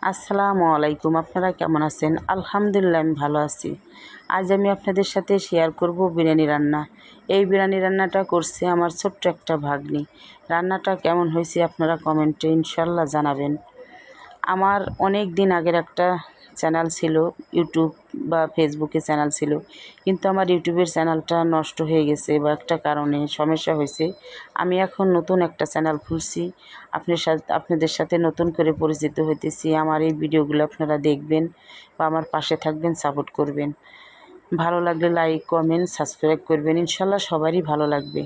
আসসালামু আলাইকুম। আপনারা কেমন আছেন? আলহামদুলিল্লাহ আমি ভালো আছি। আজ আমি আপনাদের সাথে শেয়ার করব বিরিয়ানি রান্না। এই বিরিয়ানি রান্নাটা করছে আমার ছোট্ট একটা ভাগ্নি। রান্নাটা কেমন হয়েছে আপনারা কমেন্টে ইনশাল্লাহ জানাবেন। আমার অনেক দিন আগের একটা চ্যানেল ছিল, ইউটিউব বা ফেসবুকে চ্যানেল ছিল, কিন্তু আমার ইউটিউবের চ্যানেলটা নষ্ট হয়ে গেছে বা একটা কারণে সমস্যা হয়েছে। আমি এখন নতুন একটা চ্যানেল খুলছি, আপনাদের সাথে নতুন করে পরিচিত হইতেছি। আমার এই ভিডিওগুলো আপনারা দেখবেন বা আমার পাশে থাকবেন, সাপোর্ট করবেন। ভালো লাগলে লাইক, কমেন্ট, সাবস্ক্রাইব করবেন। ইনশাল্লাহ সবারই ভালো লাগবে।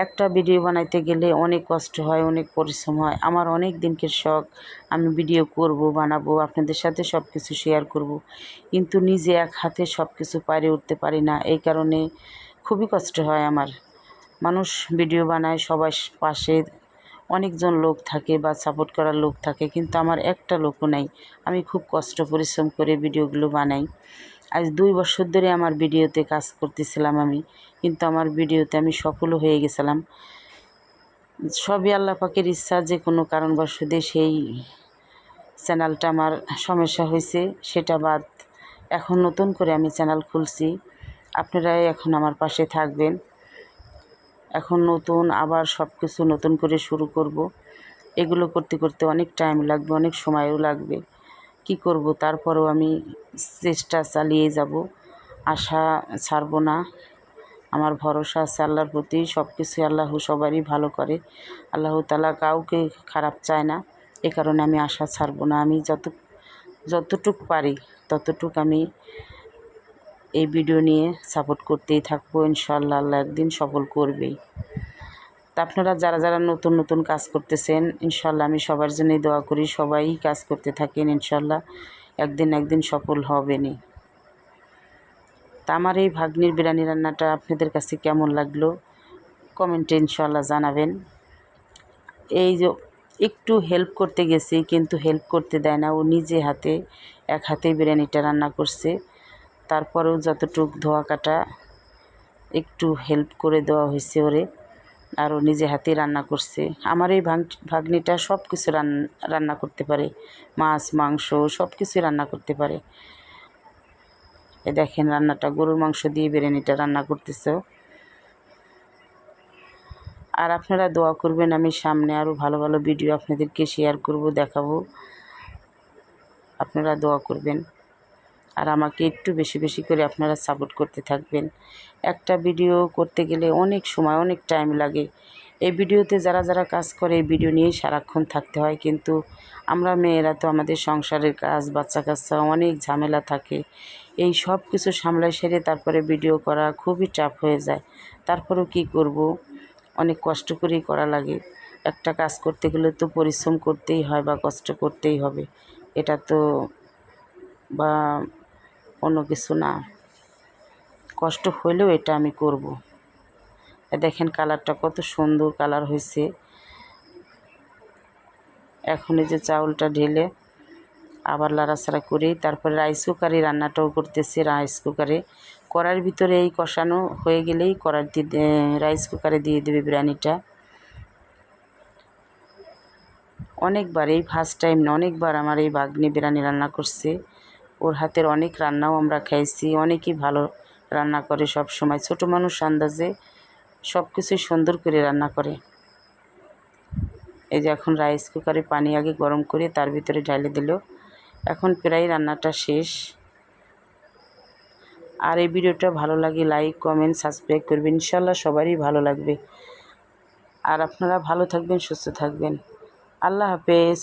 একটা ভিডিও বানাইতে গেলে অনেক কষ্ট হয়, অনেক পরিশ্রম হয়। আমার অনেক দিনকের শখ, আমি ভিডিও করব, বানাবো, আপনাদের সাথে সব কিছু শেয়ার করব, কিন্তু নিজে এক হাতে সব কিছু পারে উঠতে পারি না। এই কারণে খুবই কষ্ট হয় আমার। মানুষ ভিডিও বানায়, সবার পাশে অনেকজন লোক থাকে বা সাপোর্ট করার লোক থাকে, কিন্তু আমার একটা লোকও নাই। আমি খুব কষ্ট পরিশ্রম করে ভিডিওগুলো বানাই। আজ 2 বছর ধরে আমার ভিডিওতে কাজ করতেছিলাম আমি, কিন্তু আমার ভিডিওতে আমি সফলও হয়ে গেছিলাম। সবই আল্লাহ পাকের ইচ্ছা। যে কোনো কারণবশত সেই চ্যানেলটা আমার সমস্যা হয়েছে, সেটা বাদ এখন নতুন করে আমি চ্যানেল খুলছি। আপনারাই এখন আমার পাশে থাকবেন। এখন নতুন আবার সব কিছু নতুন করে শুরু করব। এগুলো করতে করতে অনেক টাইম লাগবে, অনেক সময়ও লাগবে। কি করব, তারপরেও আমি চেষ্টা চালিয়ে যাব, আশা ছাড়ব না। আমার ভরসা আছে আল্লাহর প্রতি। সব কিছু আল্লাহ সবারই ভালো করে। আল্লাহ তাআলা কাউকে খারাপ চায় না। এ কারণে আমি আশা ছাড়ব না। আমি যতটুক পারি ততটুক আমি এই ভিডিও নিয়ে সাপোর্ট করতেই থাকবো। ইনশাআল্লাহ আল্লাহ একদিন সফল করবেই। তা আপনারা যারা যারা নতুন নতুন কাজ করতেছেন, ইনশাআল্লাহ আমি সবার জন্যই দোয়া করি, সবাই কাজ করতে থাকেন, ইনশাআল্লাহ একদিন সফল হবেনই। তা আমার এই ভাগ্নির বিরিয়ানি রান্নাটা আপনাদের কাছে কেমন লাগলো কমেন্টে ইনশাআল্লাহ জানাবেন। এই যে একটু হেল্প করতে গেছি, কিন্তু হেল্প করতে দেয় না, ও নিজে হাতে এক হাতেই বিরিয়ানিটা রান্না করছে। তারপরেও যতটুক ধোয়া কাটা একটু হেল্প করে দেওয়া হয়েছে ওরে, আর ও নিজে হাতেই রান্না করছে। আমার এই ভাগ্নিটা সব কিছু রান্না করতে পারে, মাছ মাংস সব কিছুই রান্না করতে পারে। এ দেখেন রান্নাটা, গরুর মাংস দিয়ে বিরিয়ানিটা রান্না করতেছে। আর আপনারা দোয়া করবেন, আমি সামনে আরও ভালো ভালো ভিডিও আপনাদেরকে শেয়ার করব, দেখাবো। আপনারা দোয়া করবেন আর আমাকে একটু বেশি বেশি করে আপনারা সাপোর্ট করতে থাকবেন। একটা ভিডিও করতে গেলে অনেক সময়, অনেক টাইম লাগে। এই ভিডিওতে যারা যারা কাজ করে এই ভিডিও নিয়েই সারাক্ষণ থাকতে হয়, কিন্তু আমরা মেয়েরা তো আমাদের সংসারের কাজ, বাচ্চা কাচ্চা, অনেক ঝামেলা থাকে। এই সব কিছু সামলাই সেরে তারপরে ভিডিও করা খুবই টাফ হয়ে যায়। তারপরেও কি করব, অনেক কষ্ট করেই করা লাগে। একটা কাজ করতে গেলে তো পরিশ্রম করতেই হয় বা কষ্ট করতেই হবে। এটা তো বা অন্য কিছু না, কষ্ট হইলেও এটা আমি করব। দেখেন কালারটা কত সুন্দর কালার হয়েছে। এখন এই যে চাউলটা ঢেলে আবার লাড়াচাড়া করেই তারপরে রাইস কুকারে রান্নাটাও করতেছি। রাইস কুকারে কড়ার ভিতরে এই কষানো হয়ে গেলেই রাইস কুকারে দিয়ে দেবে বিরিয়ানিটা। অনেকবার, এই ফার্স্ট টাইম না, অনেকবার আমার এই ভাগ্নি বিরিয়ানি রান্না করছে। ওর হাতের অনেক রান্নাও আমরা খাইছি। অনেকই ভালো রান্না করে, সব সময় ছোটো মানুষ আন্দাজে সব কিছুই সুন্দর করে রান্না করে। এই যে এখন রাইস কুকারে পানি আগে গরম করে তার ভিতরে ঢেলে দিল। এখন প্রায় রান্নাটা শেষ। আর এই ভিডিওটা ভালো লাগে লাইক, কমেন্ট, সাবস্ক্রাইব করবেন। ইনশাআল্লাহ সবারই ভালো লাগবে। আর আপনারা ভালো থাকবেন, সুস্থ থাকবেন। আল্লাহ হাফেজ।